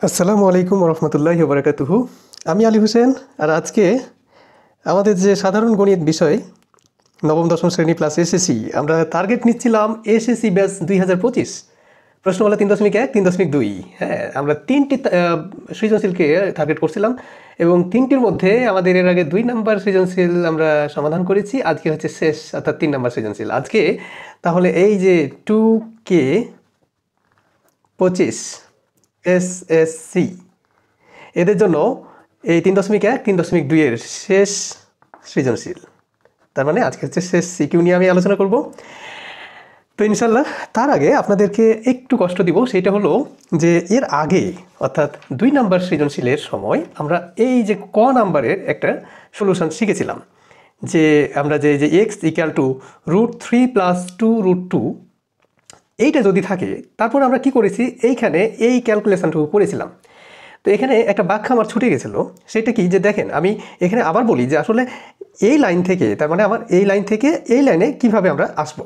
আসসালামু আলাইকুম রহমতুল্লাহি ওয়া বারাকাতুহু। আমি আলী হোসেন। আর আজকে আমাদের যে সাধারণ গণিত বিষয় নবম দশম শ্রেণী প্লাস এসএসসি, আমরা টার্গেট নিচ্ছিলাম এসএসসি ব্যাচ 2025, প্রশ্নমালা 3.1, 3.2। হ্যাঁ, আমরা তিনটি সৃজনশীলকে টার্গেট করছিলাম এবং তিনটির মধ্যে আমাদের এর আগে 2 নাম্বার সৃজনশীল আমরা সমাধান করেছি। আজকে হচ্ছে শেষ, অর্থাৎ 3 নাম্বার সৃজনশীল আজকে। তাহলে এই যে 2K25 এসএসসি, এদের জন্য এই 3.1, 3.2 এর শেষ সৃজনশীল, তার মানে আজকে হচ্ছে শেষ সিকিউ নিয়ে আমি আলোচনা করব। তো ইনশাল্লাহ তার আগে আপনাদেরকে একটু কষ্ট দিব, সেটা হলো যে এর আগে অর্থাৎ 2 নাম্বার সৃজনশীলের সময় আমরা এই যে ক নাম্বারের একটা সলিউশন শিখেছিলাম, যে আমরা যে এক্স ইকুয়াল টু √3 + 2√2 এইটা যদি থাকে, তারপর আমরা কি করেছি, এইখানে এই ক্যালকুলেশনটুকু করেছিলাম। তো এখানে একটা ব্যাখ্যা আমার ছুটে গেছিলো, সেটা কি, যে দেখেন আমি এখানে আবার বলি যে আসলে এই লাইন থেকে, তার মানে আমার এই লাইন থেকে এই লাইনে কিভাবে আমরা আসব।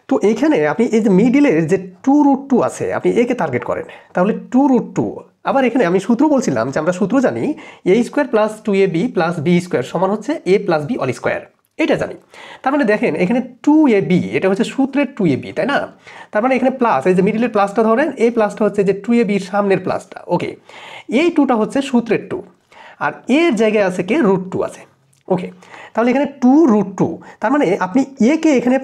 তো এইখানে আপনি এই যে মিডিলের যে 2√2 আছে, আপনি একে টার্গেট করেন, তাহলে 2√2। আবার এখানে আমি সূত্র বলছিলাম যে আমরা সূত্র জানি a² + 2ab + b² সমান হচ্ছে a + b হোল স্কয়ার, এটা জানি। তার মানে দেখেন এখানে 2ab, এটা হচ্ছে সূত্রের 2ab, তাই না? তার মানে এখানে প্লাস, এই যে মিডিলের প্লাসটা ধরেন, এই প্লাসটা হচ্ছে যে 2ab সামনের প্লাসটা, ওকে। এই 2টা হচ্ছে সূত্রের 2, আর এর জায়গায় আছে কে, √2 আছে, ওকে। তাহলে এখানে 2√2, তার মানে আপনি এ কে এখানে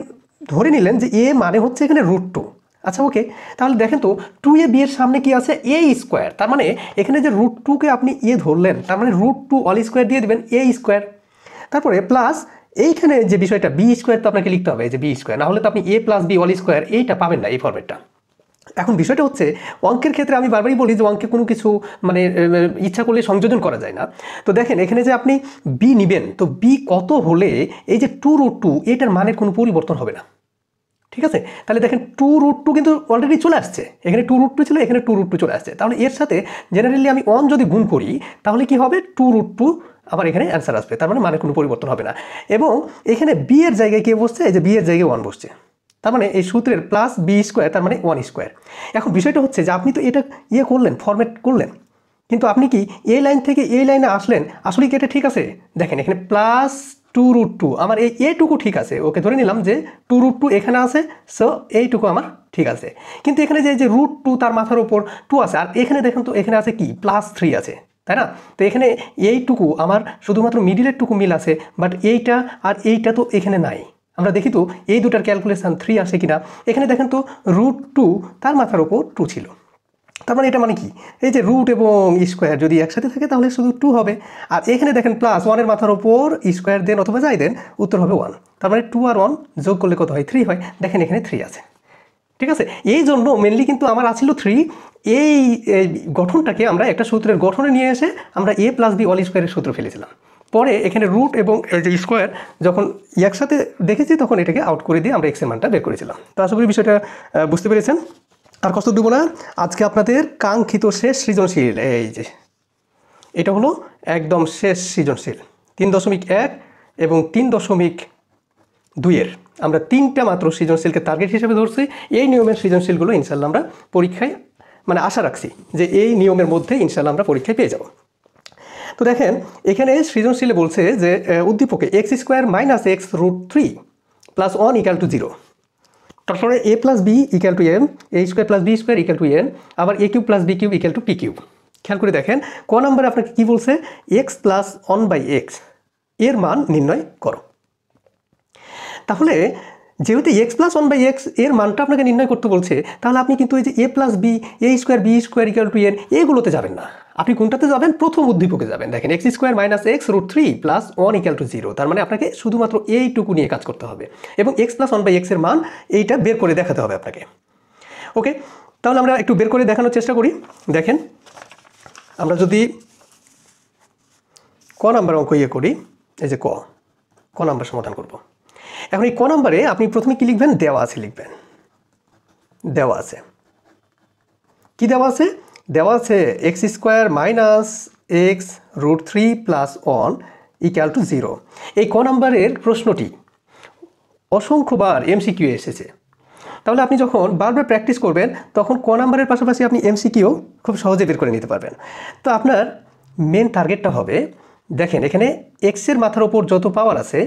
ধরে নিলেন যে এ মানে হচ্ছে এখানে √2। আচ্ছা, ওকে। তাহলে দেখেন তো 2ab এর সামনে কি আছে, a², তার মানে এখানে যে √2 কে আপনি ধরলেন, তার মানে √2 হোল স্কয়ার দিয়ে দিবেন a²। তারপরে প্লাস এইখানে যে বিষয়টা b² তো আপনাকে লিখতে হবে, যে b², না হলে তো আপনি a + b হোল স্কয়ার এইটা পাবেন না, এই ফরম্যাটটা। এখন বিষয়টা হচ্ছে, অঙ্কের ক্ষেত্রে আমি বারবারই বলি যে অঙ্কে কোনো কিছু মানে ইচ্ছা করলে সংযোজন করা যায় না। তো দেখেন এখানে যে আপনি b নেবেন, তো b কত হলে এই যে 2√2 এটার মানের কোনো পরিবর্তন হবে না, ঠিক আছে? তাহলে দেখেন 2√2 কিন্তু অলরেডি চলে আসছে, এখানে 2√2 ছিল, এখানে 2√2 চলে আসছে। তাহলে এর সাথে জেনারেলি আমি 1 যদি গুণ করি, তাহলে কি হবে, 2√2 আবার এখানে অ্যান্সার আসবে, তার মানে মানের কোনো পরিবর্তন হবে না। এবং এখানে b এর জায়গায় কে বসছে, এই যে b এর জায়গায় 1 বসছে, তার মানে এই সূত্রের প্লাস b², তার মানে 1²। এখন বিষয়টা হচ্ছে যে আপনি তো এটা করলেন, ফরম্যাট করলেন, কিন্তু আপনি কি এই লাইন থেকে এই লাইনে আসলেন, আসলে কি এটা ঠিক আছে? দেখেন এখানে প্লাস 2√2, আমার এই এটুকু ঠিক আছে, ওকে, ধরে নিলাম যে 2√2 এখানে আছে, সো এইটুকু আমার ঠিক আছে। কিন্তু এখানে যে √2 তার মাথার উপর 2 আছে, আর এখানে দেখেন তো এখানে আছে কি, +3 আছে, তাই না? তো এখানে এইটুকু আমার শুধুমাত্র মিডিলের টুকু মিল আছে, বাট এইটা আর এইটা তো এখানে নাই। আমরা দেখি তো এই দুটার ক্যালকুলেশন 3 আসে কিনা। এখানে দেখেন তো √2 তার মাথার উপর 2 ছিল, তার মানে এটা মানে কি, এই যে রুট এবং স্কোয়ার যদি একসাথে থাকে তাহলে শুধু 2 হবে। আর এখানে দেখেন প্লাস 1 এর মাথার ওপর স্কোয়ার দেন অথবা যাই দেন, উত্তর হবে 1। তার মানে 2 আর 1 যোগ করলে কত হয়, 3 হয়। দেখেন এখানে 3 আছে, ঠিক আছে। এই জন্য মেনলি কিন্তু আমার আছিল 3। এই গঠনটাকে আমরা একটা সূত্রের গঠনে নিয়ে এসে আমরা a + b হোল স্কোয়ারের সূত্র ফেলেছিলাম। পরে এখানে রুট এবং যে স্কোয়ার যখন একসাথে দেখেছি, তখন এটাকে আউট করে দিয়ে আমরা এক্স এর মানটা বের করেছিলাম। তো আশা করি বিষয়টা বুঝতে পেরেছেন। আর কষ্ট দেবো না, আজকে আপনাদের কাঙ্ক্ষিত শেষ সৃজনশীল, এই যে এটা হলো একদম শেষ সৃজনশীল 3.1 এবং 3.2 এর আমরা 3টা মাত্র সৃজনশীলকে টার্গেট হিসেবে ধরছি। এই নিয়মের সৃজনশীলগুলো ইনশাল্লাহ আমরা পরীক্ষায় মানে আশা রাখছি যে এই নিয়মের মধ্যে ইনশাল্লাহ আমরা পরীক্ষায় পেয়ে যাব। তো দেখেন এখানে সৃজনশীলে বলছে যে উদ্দীপকে x² - x √3 + 1 = 0। তারপরে a + b = m, a² + b² = n, আবার a³ + b³ = p³। খেয়াল করে দেখেন ক নম্বরে আপনাকে কি বলছে, x + 1/x এর মান নির্ণয় করো। তাহলে যেহেতু x + 1/x এর মানটা আপনাকে নির্ণয় করতে বলছে, তাহলে আপনি কিন্তু এই যে a + b, a² b² = n এগুলোতে যাবেন না, আপনি কোনটাতে যাবেন, প্রথম উদ্দীপকে যাবেন। দেখেন x² - x √3 + 1 = 0, তার মানে আপনাকে শুধুমাত্র এইটুকু নিয়ে কাজ করতে হবে এবং x + 1/x এর মান এইটা বের করে দেখাতে হবে আপনাকে, ওকে। তাহলে আমরা একটু বের করে দেখানোর চেষ্টা করি। দেখেন আমরা যদি ক নাম্বার অঙ্ক করি, এই যে ক নাম্বার সমাধান করব। এখন এই ক নাম্বারে আপনি প্রথমে কি লিখবেন, দেওয়া আছে লিখবেন। দেওয়া আছে কি, দেওয়া আছে, দেওয়া আছে x² - x √3 + 1 = 0। এই ক নাম্বারের প্রশ্নটি অসংখ্যবার MCQ এসেছে। তাহলে আপনি যখন বারবার প্র্যাকটিস করবেন তখন ক নাম্বারের পাশাপাশি আপনি এমসিকিউ খুব সহজে বের করে নিতে পারবেন। তো আপনার মেন টার্গেটটা হবে, দেখেন এখানে এক্সের মাথার ওপর যত পাওয়ার আছে,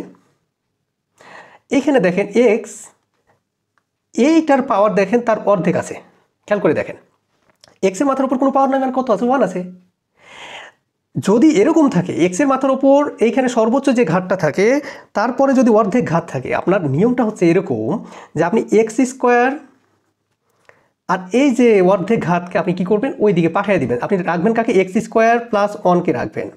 এখানে দেখেন এক্স এইটার পাওয়ার দেখেন তার অর্ধেক আছে। খেয়াল করে দেখেন, এক্সের মাথার ওপর কোনো পাওয়ার নাই, মানে কত আছে? 1 আছে। যদি এরকম থাকে এক্সের মাথার ওপর এইখানে সর্বোচ্চ যে ঘাতটা থাকে তারপরে যদি অর্ধেক ঘাত থাকে, আপনার নিয়মটা হচ্ছে এরকম যে আপনি এক্স স্কোয়ার আর এই যে অর্ধেক ঘাতকে আপনি কি করবেন, ওই দিকে পাঠিয়ে দিবেন। আপনি রাখবেন কাকে? এক্স স্কোয়ার প্লাস 1কে রাখবেন।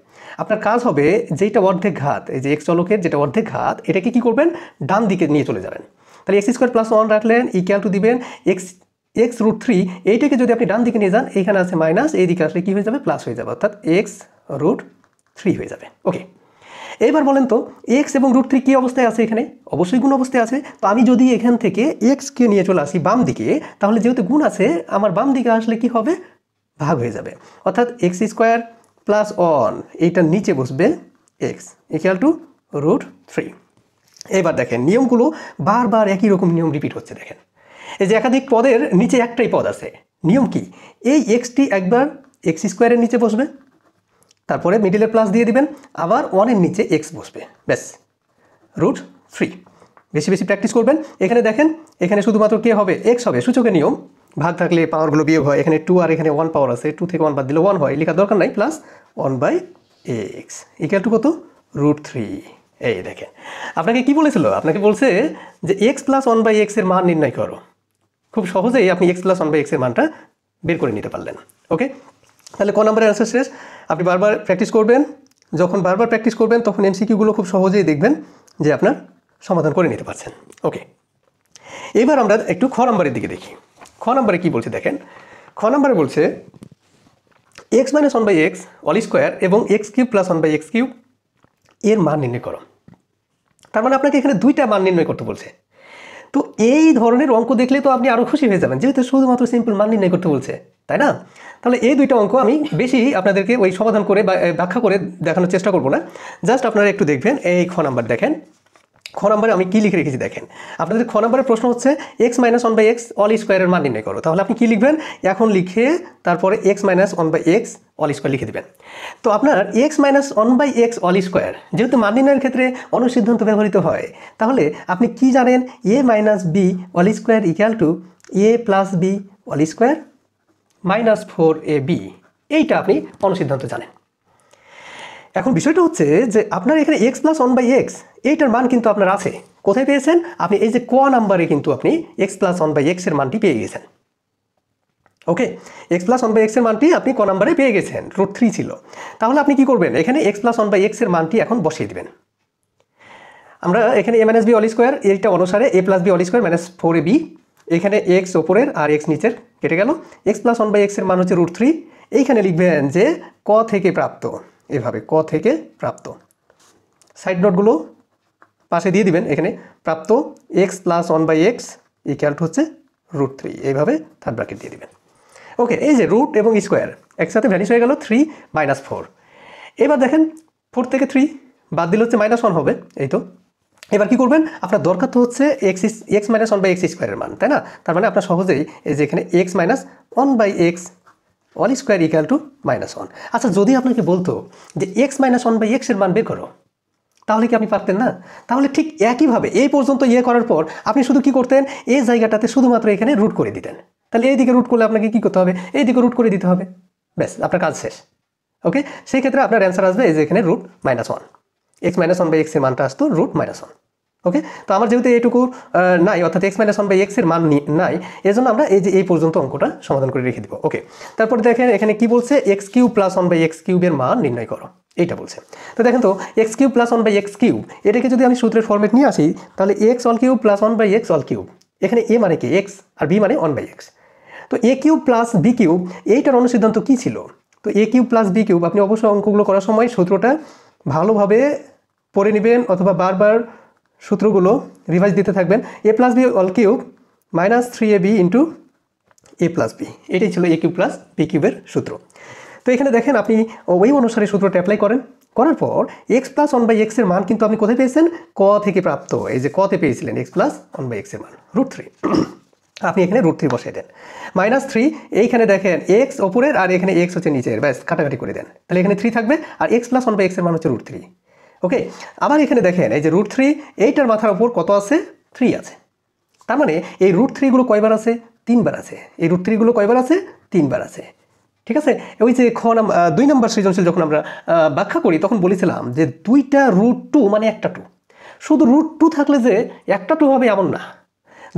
আপনার কাজ হবে যেটা অর্ধেক ঘাত, এই যে এক্স চলকের যেটা অর্ধেক ঘাত, এটাকে কি করবেন? ডান দিকে নিয়ে চলে যাবেন। তাহলে এক্স স্কোয়ার প্লাস 1 রাখলেন, ইকুয়াল টু দিবেন এক্স রুট 3। এইটাকে যদি আপনি ডান দিকে নিয়ে যান, এখানে আছে মাইনাস, এই দিকে আসলে কী হয়ে যাবে? প্লাস হয়ে যাবে, অর্থাৎ এক্স রুট 3 হয়ে যাবে। ওকে, এইবার বলেন তো এক্স এবং রুট 3 কী অবস্থায় আছে? এখানে অবশ্যই গুণ অবস্থায় আছে। তো আমি যদি এখান থেকে এক্সকে নিয়ে চলে আসি বাম দিকে, তাহলে যেহেতু গুণ আছে, আমার বাম দিকে আসলে কি হবে? ভাগ হয়ে যাবে, অর্থাৎ এক্স স্কোয়ার প্লাস 1 এইটার নিচে বসবে এক্স ইকুয়াল টু রুট 3। এবার দেখেন নিয়মগুলো বারবার একই রকম নিয়ম রিপিট হচ্ছে। দেখেন এই যে একাধিক পদের নিচে একটাই পদ আছে, নিয়ম কি? এই এক্সটি একবার এক্স স্কোয়ারের নিচে বসবে, তারপরে মিডিলে প্লাস দিয়ে দিবেন, আবার 1-এর নিচে এক্স বসবে, ব্যাস রুট 3। বেশি বেশি প্র্যাকটিস করবেন। এখানে দেখেন এখানে শুধুমাত্র কে হবে? এক্স হবে, সূচকের নিয়ম, ভাগ থাকলে পাওয়ারগুলো বিয়োগ হয়। এখানে 2 আর এখানে 1 পাওয়ার আছে, 2 থেকে 1 বাদ দিলে 1 হয়, লেখার দরকার নাই। প্লাস 1/x ইকুয়াল টু কত? রুট 3। এই দেখেন আপনাকে কি বলেছিল? আপনাকে বলছে যে এক্স প্লাস 1/x এর মান নির্ণয় করো। খুব সহজেই আপনি এক্স প্লাস 1/x এর মানটা বের করে নিতে পারলেন। ওকে, তাহলে ক নম্বরের অ্যান্সার শেষ। আপনি বারবার প্র্যাকটিস করবেন, যখন বারবার প্র্যাকটিস করবেন তখন এমসিকিউগুলো খুব সহজেই দেখবেন যে আপনার সমাধান করে নিতে পারছেন। ওকে, এবার আমরা একটু খ নম্বরের দিকে দেখি। খ নম্বরে কী বলছে দেখেন, খ নম্বরে বলছে x minus 1/x all square এবং x cube plus 1/x cube এর মান নির্ণয় করো। তার মানে আপনাকে এখানে দুইটা মান নির্ণয় করতে বলছে। তো এই ধরনের অঙ্ক দেখলে তো আপনি আরও খুশি হয়ে যাবেন, যেহেতু শুধুমাত্র সিম্পল মান নির্ণয় করতে বলছে, তাই না? তাহলে এই দুইটা অঙ্ক আমি বেশি আপনাদেরকে ওই সমাধান করে বা ব্যাখ্যা করে দেখানোর চেষ্টা করব না, জাস্ট আপনারা একটু দেখবেন। এই খ নাম্বার দেখেন, খ নম্বরে আমি কী লিখে রেখেছি দেখেন। আপনাদের খ নম্বরের প্রশ্ন হচ্ছে এক্স মাইনাস 1/x অল স্কোয়ারের মান নির্ণয় করো। তাহলে আপনি কী লিখবেন? এখন লিখে তারপরে x minus 1/x all square লিখে দেবেন। তো আপনার x minus 1/x all square যেহেতু মান নির্ণয়ের ক্ষেত্রে অনুসিদ্ধান্ত ব্যবহৃত হয়, তাহলে আপনি কি জানেন? A minus b all square equal to a plus b all square minus 4ab। এইটা আপনি অনুসিদ্ধান্ত জানেন। এখন বিষয়টা হচ্ছে যে আপনার এখানে এক্স প্লাস 1/x এইটার মান কিন্তু আপনার আছে। কোথায় পেয়েছেন? আপনি এই যে ক নাম্বারে কিন্তু আপনি এক্স প্লাস 1/x এর মানটি পেয়ে গেছেন। ওকে, এক্স প্লাস 1/x এর মানটি আপনি ক নাম্বারে পেয়ে গেছেন, রুট 3 ছিল। তাহলে আপনি কি করবেন? এখানে এক্স প্লাস 1/x এর মানটি এখন বসিয়ে দেবেন। আমরা এখানে a minus b all square এইটা অনুসারে a plus b all square minus 4ab, এখানে এক্স ওপরের আর এক্স নিচের কেটে গেল। এক্স প্লাস 1/x এর মান হচ্ছে রুট 3। এইখানে লিখবেন যে ক থেকে প্রাপ্ত, এভাবে ক থেকে প্রাপ্ত, সাইড নোটগুলো পাশে দিয়ে দিবেন। এখানে প্রাপ্ত x plus 1/x equal to হচ্ছে রুট 3, এইভাবে থার্ড ব্র্যাকেট দিয়ে দিবেন। ওকে, এই যে রুট এবং স্কোয়ার একসাথে ভ্যানিশ হয়ে গেল, 3 মাইনাস 4। এবার দেখেন 4 থেকে 3 বাদ দিলে হচ্ছে -1 হবে, এই তো। এবার কি করবেন? আপনার দরকার তো হচ্ছে এক্স মাইনাস 1/x স্কোয়ারের মান, তাই না? তার মানে আপনার সহজেই এই যে এখানে x minus 1/x all square equal two -1। আচ্ছা, যদি আপনাকে বলতো যে এক্স মাইনাস 1/x এর মান বের করো, তাহলে কি আপনি পারতেন না? তাহলে ঠিক একইভাবে এই পর্যন্ত করার পর আপনি শুধু কি করতেন? এই জায়গাটাতে শুধুমাত্র এখানে রুট করে দিতেন। তাহলে এই দিকে রুট করলে আপনাকে কি করতে হবে? এই দিকে রুট করে দিতে হবে, ব্যাস আপনার কাজ শেষ। ওকে, সেই ক্ষেত্রে আপনার অ্যান্সার আসবে এই যে এখানে রুট -1, এক্স মাইনাস 1/x এর মানটা আসতো রুট -1। ওকে, তো আমার যেহেতু এইটুকু নাই, অর্থাৎ এক্স মাইনাস 1/x এর মান নাই, এজন্য আমরা এই যে এই পর্যন্ত অঙ্কটা সমাধান করে রেখে দিব। ওকে, তারপর দেখেন এখানে কি বলছে? এক্স কিউব প্লাস 1/x কিউবের মান নির্ণয় করো, এইটা বলছে। তো দেখেন তো x cube plus 1/x cube, এটাকে যদি আমি সূত্রের ফর্মেট নিয়ে আসি, তাহলে x all cube plus 1/x all cube, এখানে এ মানে কি? এক্স, আর বি মানে 1/x। তো এ কিউব প্লাস বি কিউব এইটার অনুসিদ্ধান্ত কী ছিল? তো এ কিউব প্লাস বি কিউব আপনি অবশ্যই অঙ্কগুলো করার সময় সূত্রটা ভালোভাবে পড়ে নেবেন, অথবা বারবার সূত্রগুলো রিভাইজ দিতে থাকবেন। A plus b all cube minus 3ab into a plus b, এটাই ছিল এ কিউব প্লাস বি কিউবের সূত্র। তো এখানে দেখেন আপনি ওই অনুসারে সূত্রটা অ্যাপ্লাই করার পর এক্স প্লাস 1/x এর মান কিন্তু আপনি কোথায় পেয়েছেন? ক থেকে প্রাপ্ত, এই যে কতে পেয়েছিলেন এক্স প্লাস 1/x এর মান রুট 3। আপনি এখানে √3 বসাই দেন। -3 এইখানে দেখেন এক্স ওপরের আর এখানে এক্স হচ্ছে নিচের, ব্যাস কাটাকাটি করে দেন, তাহলে এখানে 3 থাকবে আর x + 1/x এর মান হচ্ছে √3। ওকে, আবার এখানে দেখেন এই যে √3 এইটার মাথার উপর কত আছে? 3 আছে। তার মানে এই √3 গুলো কয়বার আছে? 3 বার আছে। এই √3 গুলো কয়বার আছে? 3 বার আছে। ঠিক আছে, ওই যে 2 নম্বর সৃজনশীল যখন আমরা ব্যাখ্যা করি তখন বলেছিলাম যে 2টা √2 মানে একটা 2। শুধু √2 থাকলে যে একটা 2 হবে এমন না,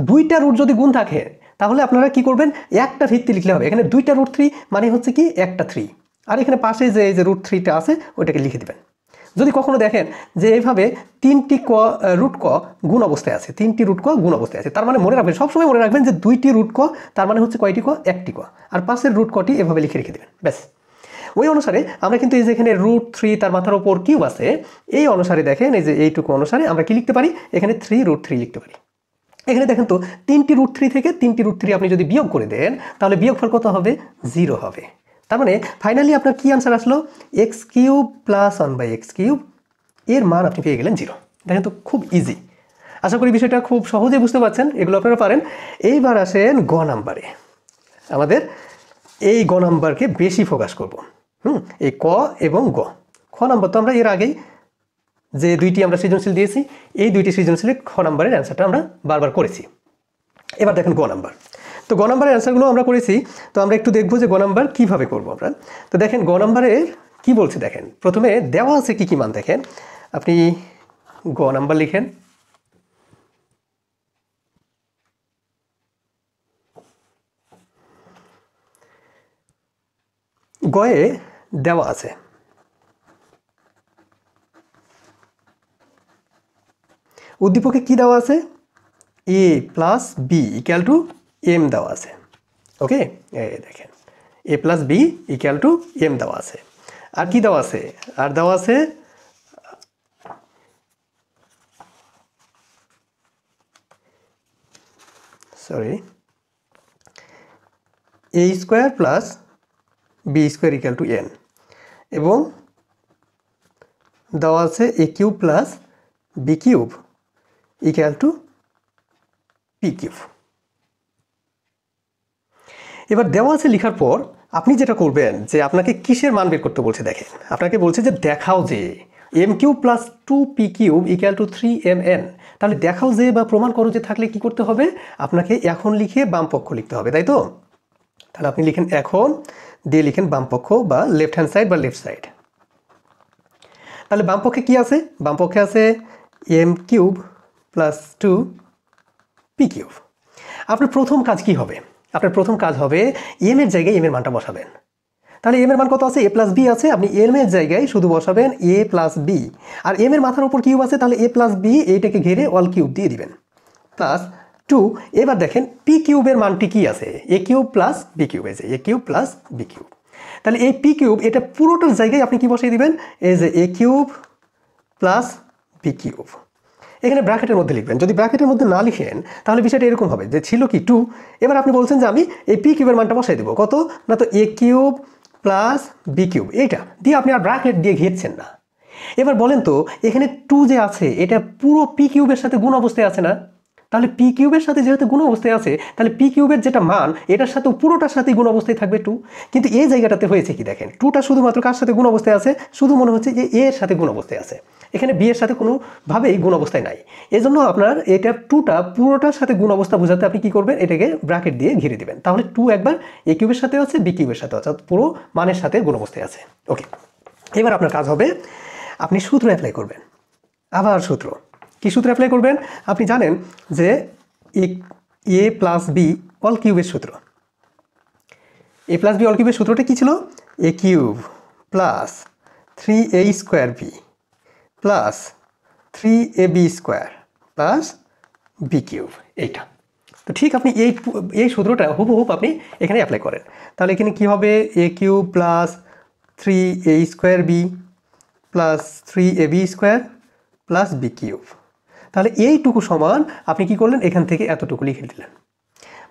2টা রুট যদি গুণ থাকে তাহলে আপনারা কি করবেন? একটা ভিত্তি লিখলে হবে। এখানে 2টা √3 মানে হচ্ছে কি একটা 3, আর এখানে পাশে যে এই যে √3টা আছে ওইটাকে লিখে দিবেন। যদি কখনো দেখেন যে এইভাবে 3টি রুট ক গুণ অবস্থায় আছে, 3টি রুট ক গুণ অবস্থায় আছে, তার মানে মনে রাখবেন, সবসময় মনে রাখবেন যে 2টি রুট ক তার মানে হচ্ছে কয়টি ক? একটি ক, আর পাশের রুট কটি এভাবে লিখে রেখে দেবেন, ব্যাস। ওই অনুসারে আমরা কিন্তু এই যে এখানে √3 তার মাথার উপর কিউব আছে, এই অনুসারে দেখেন এই যে এইটুকু অনুসারে আমরা কি লিখতে পারি? এখানে 3√3 লিখতে পারি। এখানে দেখেন তো 3টি √3 থেকে 3টি √3 আপনি যদি বিয়োগ করে দেন তাহলে বিয়োগফল কত হবে? 0 হবে। তার মানে ফাইনালি আপনার কি আনসার আসলো? x³ + 1/x³ এর মান আপনি পেয়ে গেলেন 0। দেখেন তো খুব ইজি। আশা করি বিষয়টা খুব সহজে বুঝতে পারছেন, এগুলো আপনারা পারেন। এইবার আসেন গ নাম্বারে। আমাদের এই গ নাম্বারকে বেশি ফোকাস করব। এই ক এবং গ। খ নাম্বার তো আমরা এর আগেই যে দুইটি আমরা সৃজনশীল দিয়েছি, এই দুইটি সৃজনশীলে খ নাম্বারের অ্যান্সারটা আমরা বারবার করেছি। এবার দেখেন গ নাম্বার। তো গ নাম্বারের অ্যান্সারগুলো আমরা করেছি, তো আমরা একটু দেখবো যে গ নাম্বার কীভাবে করবো আমরা। তো দেখেন গ নাম্বারের কী বলছে দেখেন, প্রথমে দেওয়া আছে কী কী মান দেখেন। আপনি গ নাম্বার লিখেন, গয়ে দেওয়া আছে উদ্দীপকে কি দেওয়া আছে? a + b = m দেওয়া আছে। ওকে, এই দেখেন a + b = m দেওয়া আছে। আর কি দেওয়া আছে? আর দেওয়া আছে a² + b² = n, এবং দেওয়া আছে a³ + b³ = p³। এবার দেওয়া আছে লেখার পর আপনি যেটা করবেন যে আপনাকে কিসের মান বের করতে বলছে দেখেন। আপনাকে বলছে যে দেখাও যে m³ + 2p³ = 3mn। তাহলে দেখাও যে বা প্রমাণ করো যে থাকলে কি করতে হবে? আপনাকে এখন লিখে বাম পক্ষ লিখতে হবে, তাই তো? তাহলে আপনি লিখেন এখন, দিয়ে লিখেন বাম পক্ষ বা লেফট হ্যান্ড সাইড বা লেফট সাইড। তাহলে বাম পক্ষে কি আছে? বাম পক্ষে আছে m³ + 2p³। আপনার প্রথম কাজ কি হবে? আপনার প্রথম কাজ হবে m এর জায়গায় m এর মানটা বসাবেন। তাহলে m এর মান কত আছে? a + b আছে, আপনি m এর জায়গায় শুধু বসাবেন a + b, আর m এর মাথার উপর কিউব আছে, তাহলে a + b এইটাকে ঘিরে অল কিউব দিয়ে দিবেন, +2। এবার দেখেন p³ এর মানটি কি আছে? a³ + b³, এই যে a³ + b³। তাহলে এই p³ এটা পুরোটার জায়গায় আপনি কি বসিয়ে দিবেন? এই যে a³ + b³। এখানে ব্র্যাকেটের মধ্যে লিখবেন। যদি ব্র্যাকেটের মধ্যে না লিখেন তাহলে বিষয়টা এরকম হবে যে ছিল কি 2, এবার আপনি বলছেন যে আমি এই p³ এর মানটা বসাই দেবো কত না, তো a³ + b³ এইটা দিয়ে আপনি আর ব্র্যাকেট দিয়ে ঘিরছেন না। এবার বলেন তো এখানে 2 যে আছে এটা পুরো p³ এর সাথে গুণ অবস্থায় আছে না? তাহলে p³ এর সাথে যেহেতু গুণ অবস্থায় আছে তাহলে p³ এর যেটা মান এটার সাথে পুরোটার সাথে গুণ অবস্থায় থাকবে 2। কিন্তু এই জায়গাটাতে হয়েছে কি দেখেন, 2টা শুধুমাত্র কার সাথে গুণ অবস্থায় আছে? শুধু মনে হচ্ছে যে a এর সাথে গুণ অবস্থায় আছে, এখানে b এর সাথে কোনোভাবেই গুণ অবস্থায় নাই। এজন্য আপনার এটা 2টা পুরোটার সাথে গুণ অবস্থা বোঝাতে আপনি কি করবেন? এটাকে ব্র্যাকেট দিয়ে ঘিরে দিবেন। তাহলে 2 একবার a³ এর সাথে আছে, b³ এর সাথে আছে, পুরো মানের সাথে গুণ অবস্থায় আছে। ওকে, এবার আপনার কাজ হবে আপনি সূত্র অ্যাপ্লাই করবেন। আবার সূত্র, কি সূত্র অ্যাপ্লাই করবেন? আপনি জানেন যে a + b অল কিউবের সূত্র। a + b অল কিউবের সূত্রটা কি ছিল? a³ + 3a² b + 3ab² + b³ এইটা। তো ঠিক আপনি এই সূত্রটা হুবহু আপনি এখানে অ্যাপ্লাই করেন। তাহলে এখানে কি হবে? a³ + 3a² b + 3ab² + b³। তাহলে এইটুকু সমান আপনি কি করলেন? এখান থেকে এতটুকু লিখে দিলেন।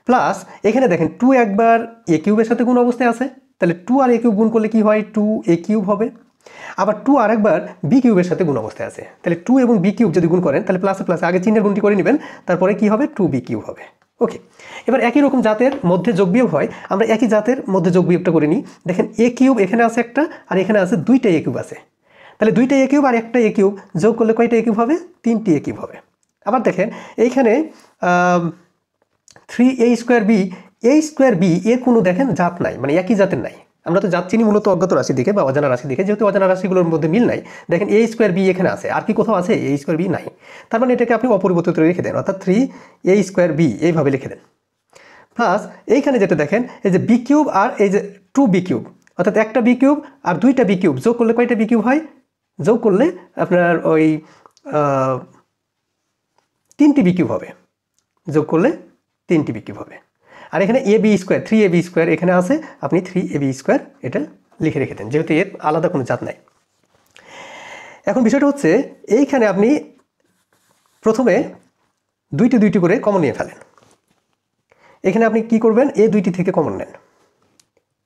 প্লাস এখানে দেখেন 2 একবার a³ এর সাথে গুণ অবস্থায় আছে, তাহলে 2 আর a³ গুণ করলে কি হয়? 2a³ হবে। আবার 2 আরেকবার b³ এর সাথে গুণ অবস্থায় আছে, তাহলে 2 এবং b³ যদি গুণ করেন তাহলে প্লাসে প্লাসে আগে চিহ্নের গুণটি করে নেবেন, তারপরে কি হবে? 2b³ হবে। ওকে, এবার একই রকম জাতের মধ্যে যোগ বিয়োগ হয়, আমরা একই জাতের মধ্যে যোগ বিয়োগটা করে নিই। দেখেন এ কিউব এখানে আছে একটা, আর এখানে আছে দুইটা এ কিউব আছে। তাহলে দুইটা এ কিউব আর একটা এ কিউব যোগ করলে কয়টা এ কিউব হবে? 3টি এ কিউব হবে। আবার দেখেন এইখানে 3a²b, a²b এর কোনো দেখেন জাত নাই, মানে একই জাতের নাই। আমরা তো জাত চিনি মূলত অজ্ঞাত রাশি দিকে বা অজানা রাশি দিকে, যেহেতু অজানা রাশিগুলোর মধ্যে মিল নাই। দেখেন a²b এখানে আছে, আর কি কোথাও আছে a²b নাই। তার মানে এটাকে আপনি অপরিবর্তিত রেখে দেন, অর্থাৎ 3a²b এইভাবে লিখে দেন। প্লাস এইখানে যেটা দেখেন এই যে বি কিউব আর এই যে 2b কিউব, অর্থাৎ একটা বি কিউব আর দুইটা বি কিউব যোগ করলে কয়টা বি কিউব হয়? যোগ করলে আপনার ওই 3টি বি কিউব হবে, যোগ করলে 3টি বি কিউব হবে। আর এখানে ab², 3ab² এখানে আছে, আপনি 3ab² এটা লিখে রেখে দেন, যেহেতু এর আলাদা কোনো জাত নাই। এখন বিষয়টা হচ্ছে এইখানে আপনি প্রথমে দুইটি করে কমন নিয়ে ফেলেন। এখানে আপনি কি করবেন? এই দুইটি থেকে কমন নেন।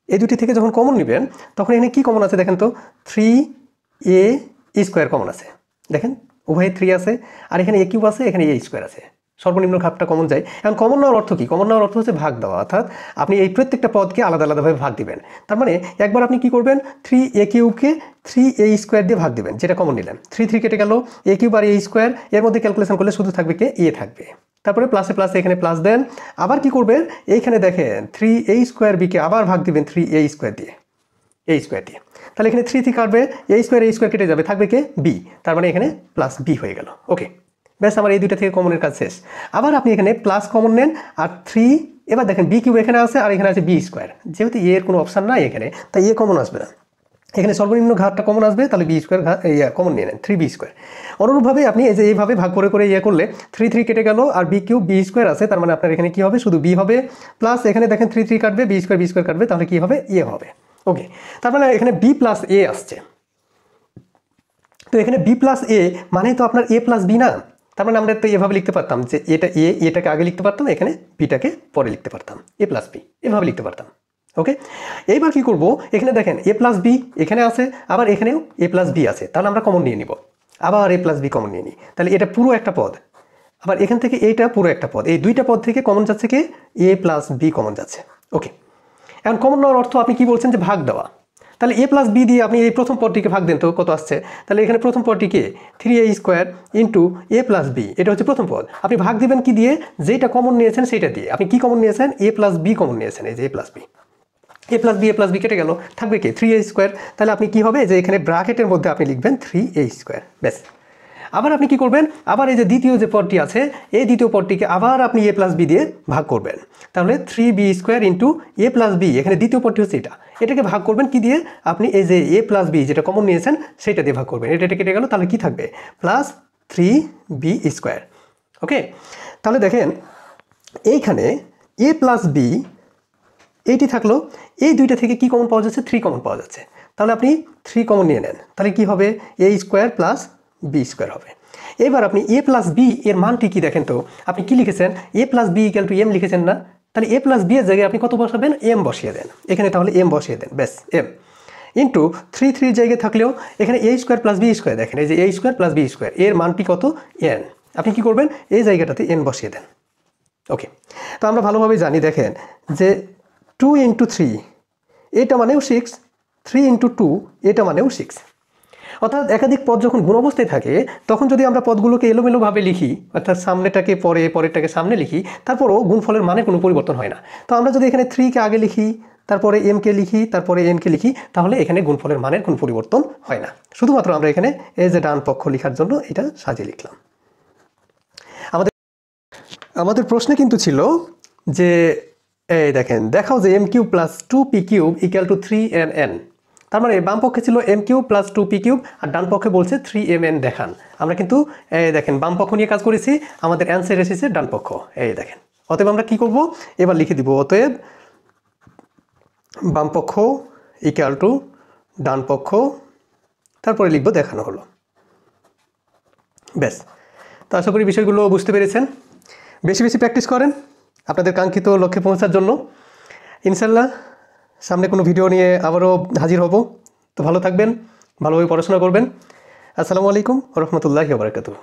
এই দুইটি থেকে যখন কমন নেবেন তখন এখানে কি কমন আছে দেখেন তো? 3a² কমন আছে। দেখেন উভয়ে 3 আছে, আর এখানে a কিউব আছে, এখানে a² আছে, সর্বনিম্ন ঘাতটা কমন যায়। এখন কমন নেওয়ার অর্থ কি? কমন নেওয়ার অর্থ হচ্ছে ভাগ দেওয়া, অর্থাৎ আপনি এই প্রত্যেকটা পদকে আলাদা আলাদাভাবে ভাগ দিবেন। তার মানে একবার আপনি কি করবেন? 3a কিউবকে 3a² দিয়ে ভাগ দিবেন, যেটা কমন নিলেন। 3 কেটে গেল, a কিউব আর a², এর মধ্যে ক্যালকুলেশন করলে শুধু থাকবে কে? a থাকবে। তারপরে প্লাসে প্লাসে এখানে প্লাস দেন। আবার কি করবেন? এইখানে দেখেন 3a²b কে আবার ভাগ দিবেন 3a² দিয়ে, a² দিয়ে। তাহলে এখানে 3 কাটবে, a² কেটে যাবে, থাকবে কে? b। তার মানে এখানে প্লাস b হয়ে গেল। ওকে, ব্যাস আমার এই দুইটা থেকে কমনের কাজ শেষ। আবার আপনি এখানে প্লাস কমন নেন, আর 3, এবার দেখেন বি কিউব এখানে আছে, আর এখানে আছে b², যেহেতু এ এর কোনো অপশান নাই এখানে, তাই এ কমন আসবে না। এখানে সর্বনিম্ন ঘাতটা কমন আসবে, তাহলে b² কমন নিয়ে নেন, 3b²। অনুরূপভাবে আপনি এই যে এইভাবে ভাগ করে করে করলে 3 কেটে গেল, আর বি কিউব b² আছে, তার মানে আপনার এখানে কি হবে? শুধু b হবে। প্লাস এখানে দেখেন 3 কাটবে, b² কাটবে, তাহলে কি হবে? এ হবে। ওকে, তার মানে এখানে b + a আসছে। তো এখানে b + a মানে তো আপনার a + b না। তার মানে আমরা তো এভাবে লিখতে পারতাম যে এটা a, এটাকে আগে লিখতে পারতাম, এখানে বিটাকে পরে লিখতে পারতাম, a + b এভাবে লিখতে পারতাম। ওকে, এইবার কি করব? এখানে দেখেন a + b এখানে আছে, আবার এখানেও a + b আছে, তাহলে আমরা কমন নিয়ে নিব। আবার a + b কমন নিয়ে নিই, তাহলে এটা পুরো একটা পদ। আবার এখান থেকে এইটা পুরো একটা পদ, এই দুইটা পদ থেকে কমন যাচ্ছে কি? a + b কমন যাচ্ছে। ওকে, এখন কমন নেওয়ার অর্থ আপনি কি বলছেন? যে ভাগ দেওয়া। তাহলে a + b দিয়ে আপনি এই প্রথম পদটিকে ভাগ দেন, তো কত আসছে? তাহলে এখানে প্রথম পদটিকে 3a² ইন্টু a + b, এটা হচ্ছে প্রথম পদ। আপনি ভাগ দিবেন কি দিয়ে? যেটা কমন নিয়েছেন সেটা দিয়ে। আপনি কি কমন নিয়েছেন? a + b কমন নিয়েছেন, এই যে a + b। a + b কেটে গেল, থাকবে কি? 3a²। তাহলে আপনি কি হবে? যে এখানে ব্র্যাকেটের মধ্যে আপনি লিখবেন 3a², ব্যাস। আবার আপনি কি করবেন? আবার এই যে দ্বিতীয় যে পদটি আছে, এই দ্বিতীয় পদটিকে আবার আপনি a + b দিয়ে ভাগ করবেন। তাহলে 3b² ইন্টু a + b, এখানে দ্বিতীয় পদটি হচ্ছে এটা, এটাকে ভাগ করবেন কি দিয়ে? আপনি এই যে a + b যেটা কমন নিয়েছেন সেটা দিয়ে ভাগ করবেন। এটা কেটে গেল, তাহলে কি থাকবে? Plus 3b²। ওকে, তাহলে দেখেন এইখানে a + b এইটি থাকলো, এই দুইটা থেকে কি কমন পাওয়া যাচ্ছে? 3 কমন পাওয়া যাচ্ছে। তাহলে আপনি 3 কমন নিয়ে নেন, তাহলে কি হবে? a² + b² হবে। এবার আপনি a + b এর মানটি কি দেখেন তো? আপনি কি লিখেছেন? a + b = m লিখেছেন না? তাহলে a + b এর জায়গায় আপনি কত বসাবেন? m বসিয়ে দেন এখানে, তাহলে m বসিয়ে দেন, ব্যাস m ইন্টু 3 জায়গায় থাকলেও এখানে a² + b², দেখেন এই যে a² + b² এর মানটি কত? n। আপনি কি করবেন? এই জায়গাটাতে n বসিয়ে দেন। ওকে, তো আমরা ভালোভাবে জানি, দেখেন যে 2 × 3 এটা মানেও 6, 3 × 2 এটা মানেও 6। অর্থাৎ একাধিক পদ যখন গুণ অবস্থায় থাকে তখন যদি আমরা পদগুলোকে এলোমেলোভাবে লিখি, অর্থাৎ সামনেটাকে পরে, পরেরটাকে সামনে লিখি, তারপরও গুণফলের মানে কোনো পরিবর্তন হয় না। তো আমরা যদি এখানে 3 কে আগে লিখি, তারপরে m কে লিখি, তারপরে n কে লিখি, তাহলে এখানে গুণফলের মানের কোনো পরিবর্তন হয় না। শুধুমাত্র আমরা এখানে এই যে ডান পক্ষ লেখার জন্য এটা সাজিয়ে লিখলাম। আমাদের প্রশ্নে কিন্তু ছিল যে এই দেখেন, দেখাও যে m³ + 2p³ = 3mn। তার মানে বাম পক্ষে ছিল m³ + 2p³ আর ডান পক্ষে বলছে 3mn দেখান। আমরা কিন্তু দেখেন বাম পক্ষ নিয়ে কাজ করেছি, আমাদের অ্যান্সার এসেছে ডান পক্ষ। এই দেখেন, অতএব আমরা কি করব? এবার লিখে দিব, অতএব বাম পক্ষ = ডান পক্ষ, তারপরে লিখব দেখানো হলো, ব্যাস। তো আশা করি বিষয়গুলো বুঝতে পেরেছেন। বেশি বেশি প্র্যাকটিস করেন আপনাদের কাঙ্ক্ষিত লক্ষ্যে পৌঁছার জন্য। ইনশাল্লাহ সামনে কোনো ভিডিও নিয়ে আবারও হাজির হব। তো ভালো থাকবেন, ভালোভাবে পড়াশোনা করবেন। আসসালামু আলাইকুম ওয়া রাহমাতুল্লাহি ওয়া বারাকাতুহু।